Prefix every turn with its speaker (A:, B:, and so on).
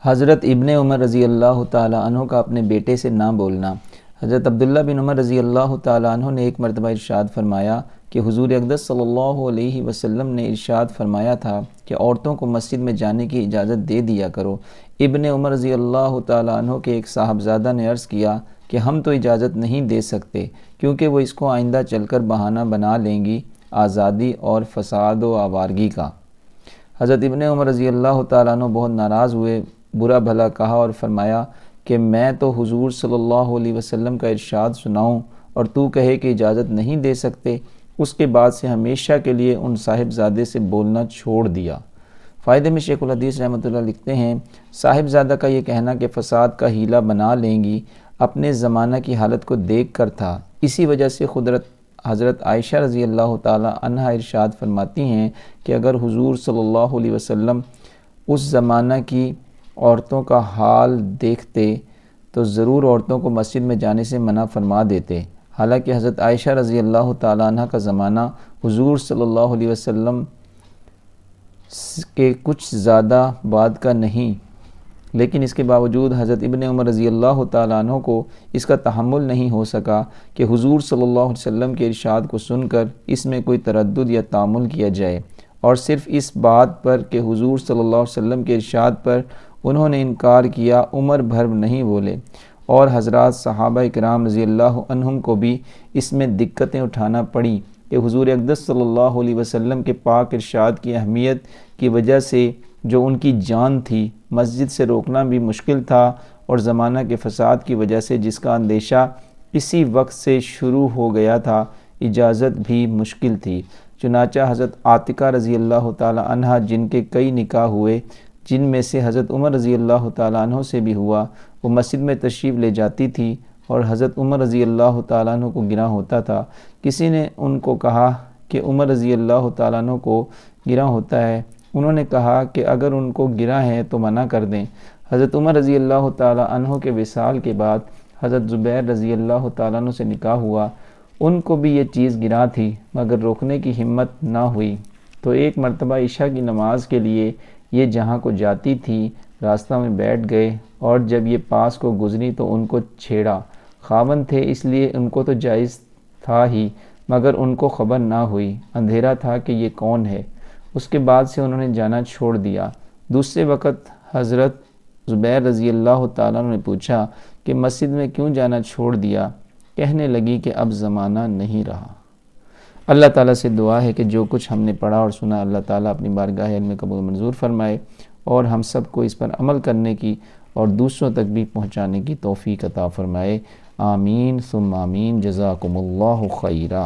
A: حضرت ابن عمر رضی اللہ تعالیٰ عنہ کا اپنے بیٹے سے نہ بولنا۔ حضرت عبداللہ بن عمر رضی اللہ تعالیٰ عنہ نے ایک مرتبہ ارشاد فرمایا کہ حضور اقدس صلی اللہ علیہ وسلم نے ارشاد فرمایا تھا کہ عورتوں کو مسجد میں جانے کی اجازت دے دیا کرو۔ ابن عمر رضی اللہ تعالیٰ عنہ کے ایک صاحبزادہ نے عرض کیا کہ ہم تو اجازت نہیں دے سکتے، کیونکہ وہ اس کو آئندہ چل کر بہانہ بنا لیں گی آزادی اور فساد و آوارگی کا۔ حضرت ابن عمر رضی اللہ تعالیٰ عنہ بہت ناراض ہوئے، برا بھلا کہا اور فرمایا کہ میں تو حضور صلی اللہ علیہ وسلم کا ارشاد سناؤں اور تو کہے کہ اجازت نہیں دے سکتے۔ اس کے بعد سے ہمیشہ کے لیے ان صاحبزادے سے بولنا چھوڑ دیا۔ فائدے میں شیخ الحدیث رحمۃ اللہ لکھتے ہیں، صاحبزادہ کا یہ کہنا کہ فساد کا ہیلہ بنا لیں گی اپنے زمانہ کی حالت کو دیکھ کر تھا۔ اسی وجہ سے حضرت عائشہ رضی اللہ تعالی عنہا ارشاد فرماتی ہیں کہ اگر حضور صلی اللہ علیہ وسلم اس زمانہ کی عورتوں کا حال دیکھتے تو ضرور عورتوں کو مسجد میں جانے سے منع فرما دیتے۔ حالانکہ حضرت عائشہ رضی اللہ تعالی عنہ کا زمانہ حضور صلی اللہ علیہ وسلم کے کچھ زیادہ بعد کا نہیں، لیکن اس کے باوجود حضرت ابن عمر رضی اللہ تعالیٰ عنہ کو اس کا تحمل نہیں ہو سکا کہ حضور صلی اللہ علیہ وسلم کے ارشاد کو سن کر اس میں کوئی تردد یا تعامل کیا جائے، اور صرف اس بات پر کہ حضور صلی اللہ علیہ وسلم کے ارشاد پر انہوں نے انکار کیا عمر بھر نہیں بولے، اور حضرات صحابہ کرام رضی اللہ عنہم کو بھی اس میں دقتیں اٹھانا پڑیں کہ حضور اقدس صلی اللہ علیہ وسلم کے پاک ارشاد کی اہمیت کی وجہ سے جو ان کی جان تھی مسجد سے روکنا بھی مشکل تھا، اور زمانہ کے فساد کی وجہ سے جس کا اندیشہ اسی وقت سے شروع ہو گیا تھا اجازت بھی مشکل تھی۔ چنانچہ حضرت عاتقہ رضی اللہ تعالی عنہ جن کے کئی نکاح ہوئے، جن میں سے حضرت عمر رضی اللہ تعالیٰ عنہ سے بھی ہوا، وہ مسجد میں تشریف لے جاتی تھی اور حضرت عمر رضی اللہ تعالیٰ عنہ کو گناہ ہوتا تھا۔ کسی نے ان کو کہا کہ عمر رضی اللہ تعالیٰ عنہ کو گناہ ہوتا ہے، انہوں نے کہا کہ اگر ان کو گناہ ہے تو منع کر دیں۔ حضرت عمر رضی اللہ تعالیٰ عنہ کے وصال کے بعد حضرت زبیر رضی اللہ تعالیٰ عنہ سے نکاح ہوا، ان کو بھی یہ چیز گناہ تھی مگر روکنے کی ہمت نہ ہوئی، تو ایک مرتبہ عشاء کی نماز کے لیے یہ جہاں کو جاتی تھی راستہ میں بیٹھ گئے، اور جب یہ پاس کو گزری تو ان کو چھیڑا۔ خاوند تھے اس لیے ان کو تو جائز تھا ہی، مگر ان کو خبر نہ ہوئی، اندھیرا تھا کہ یہ کون ہے۔ اس کے بعد سے انہوں نے جانا چھوڑ دیا۔ دوسرے وقت حضرت زبیر رضی اللہ تعالیٰ عنہ نے پوچھا کہ مسجد میں کیوں جانا چھوڑ دیا؟ کہنے لگی کہ اب زمانہ نہیں رہا۔ اللہ تعالیٰ سے دعا ہے کہ جو کچھ ہم نے پڑھا اور سنا اللہ تعالیٰ اپنی بارگاہ علم قبول منظور فرمائے، اور ہم سب کو اس پر عمل کرنے کی اور دوسروں تک بھی پہنچانے کی توفیق عطا فرمائے۔ آمین ثم آمین۔ جزاکم اللہ خیرا۔